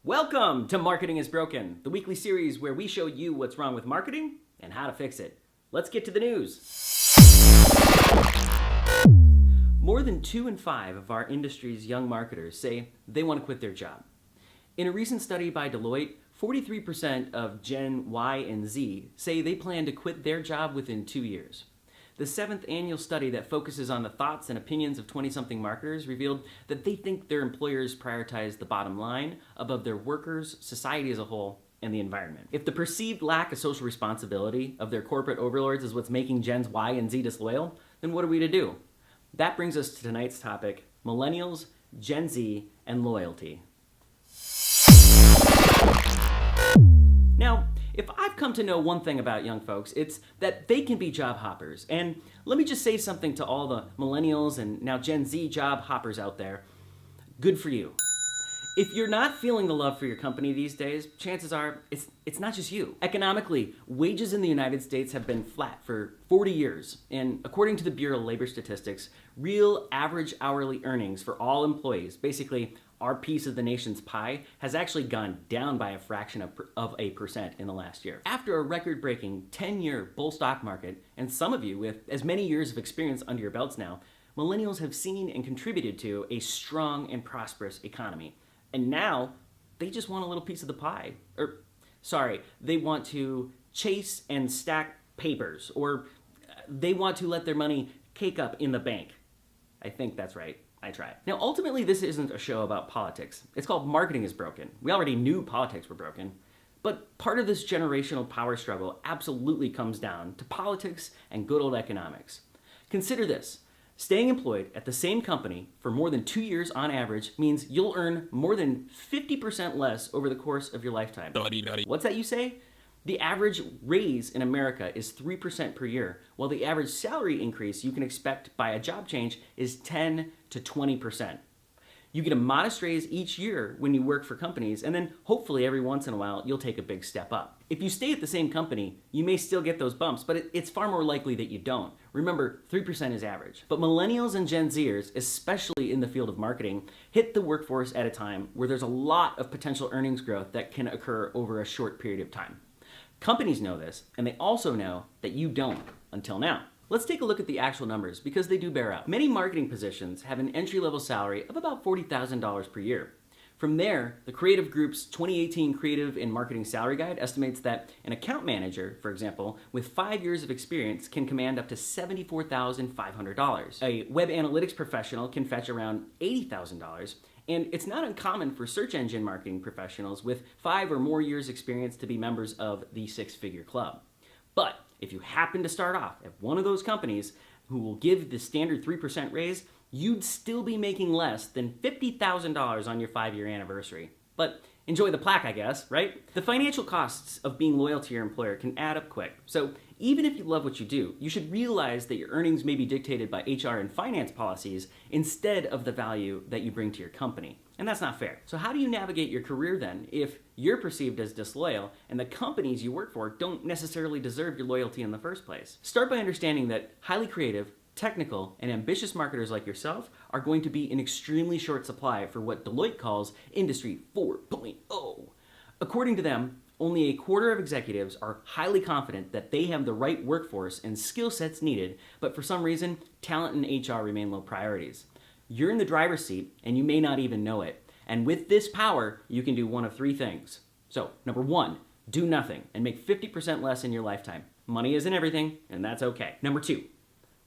Welcome to Marketing is Broken, the weekly series where we show you what's wrong with marketing and how to fix it. Let's get to the news. More than 2 in 5 of our industry's young marketers say they want to quit their job. In a recent study by Deloitte, 43% of Gen Y and Z say they plan to quit their job within 2 years. The 7th annual study that focuses on the thoughts and opinions of 20-something marketers revealed that they think their employers prioritize the bottom line above their workers, society as a whole, and the environment. If the perceived lack of social responsibility of their corporate overlords is what's making Gens Y and Z disloyal, then what are we to do? That brings us to tonight's topic, Millennials, Gen Z, and loyalty. Now, if I've come to know one thing about young folks, it's that they can be job hoppers. And let me just say something to all the millennials and now Gen Z job hoppers out there. Good for you. If you're not feeling the love for your company these days, chances are it's not just you. Economically, wages in the United States have been flat for 40 years. And according to the Bureau of Labor Statistics, real average hourly earnings for all employees, basically our piece of the nation's pie, has actually gone down by a fraction of a percent in the last year. After a record-breaking 10-year bull stock market, and some of you with as many years of experience under your belts now, millennials have seen and contributed to a strong and prosperous economy. And now, they just want a little piece of the pie. They want to chase and stack papers, or they want to let their money cake up in the bank. I think that's right. I tried. Now, ultimately, this isn't a show about politics. It's called Marketing is Broken. We already knew politics were broken, but part of this generational power struggle absolutely comes down to politics and good old economics. Consider this. Staying employed at the same company for more than 2 years on average means you'll earn more than 50% less over the course of your lifetime. What's that you say? The average raise in America is 3% per year, while the average salary increase you can expect by a job change is 10 to 20%. You get a modest raise each year when you work for companies, and then hopefully every once in a while you'll take a big step up. If you stay at the same company, you may still get those bumps, but it's far more likely that you don't. Remember, 3% is average. But millennials and Gen Zers, especially in the field of marketing, hit the workforce at a time where there's a lot of potential earnings growth that can occur over a short period of time. Companies know this, and they also know that you don't, until now. Let's take a look at the actual numbers, because they do bear out. Many marketing positions have an entry-level salary of about $40,000 per year. From there, the Creative Group's 2018 Creative and Marketing Salary Guide estimates that an account manager, for example, with 5 years of experience can command up to $74,500. A web analytics professional can fetch around $80,000, and it's not uncommon for search engine marketing professionals with 5 or more years experience to be members of the six-figure club. But if you happen to start off at one of those companies who will give the standard 3% raise, you'd still be making less than $50,000 on your 5-year anniversary. But enjoy the plaque, I guess, right? The financial costs of being loyal to your employer can add up quick. So even if you love what you do, you should realize that your earnings may be dictated by HR and finance policies instead of the value that you bring to your company. And that's not fair. So how do you navigate your career then if you're perceived as disloyal and the companies you work for don't necessarily deserve your loyalty in the first place? Start by understanding that highly creative, technical, and ambitious marketers like yourself are going to be in extremely short supply for what Deloitte calls Industry 4.0. According to them, only a quarter of executives are highly confident that they have the right workforce and skill sets needed, but for some reason, talent and HR remain low priorities. You're in the driver's seat, and you may not even know it. And with this power, you can do one of 3 things. So, number 1, do nothing and make 50% less in your lifetime. Money isn't everything, and that's okay. Number 2,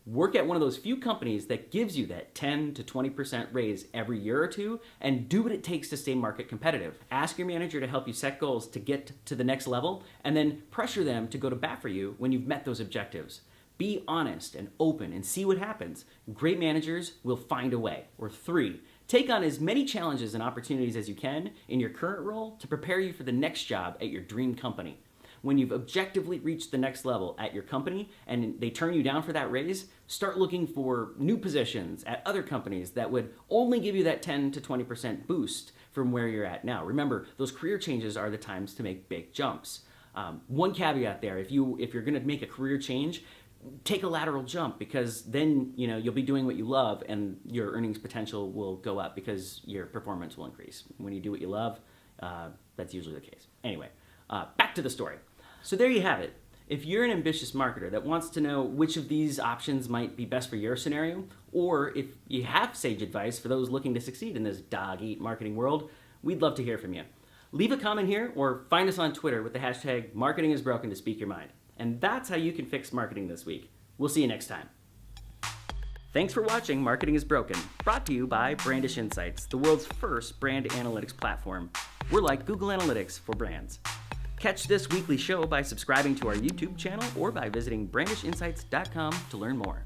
work at one of those few companies that gives you that 10 to 20% raise every year or two, and do what it takes to stay market competitive. Ask your manager to help you set goals to get to the next level, and then pressure them to go to bat for you when you've met those objectives. Be honest and open and see what happens. Great managers will find a way. Or 3, take on as many challenges and opportunities as you can in your current role to prepare you for the next job at your dream company. When you've objectively reached the next level at your company and they turn you down for that raise, start looking for new positions at other companies that would only give you that 10 to 20% boost from where you're at now. Remember, those career changes are the times to make big jumps. One caveat there, if you're going to make a career change, take a lateral jump, because then you'll be doing what you love and your earnings potential will go up because your performance will increase. When you do what you love, that's usually the case. Anyway, back to the story. So there you have it. If you're an ambitious marketer that wants to know which of these options might be best for your scenario, or if you have sage advice for those looking to succeed in this dog-eat marketing world, we'd love to hear from you. Leave a comment here or find us on Twitter with the hashtag #MarketingIsBroken to speak your mind. And that's how you can fix marketing this week. We'll see you next time. Thanks for watching Marketing is Broken, brought to you by Brandish Insights, the world's first brand analytics platform. We're like Google Analytics for brands. Catch this weekly show by subscribing to our YouTube channel or by visiting brandishinsights.com to learn more.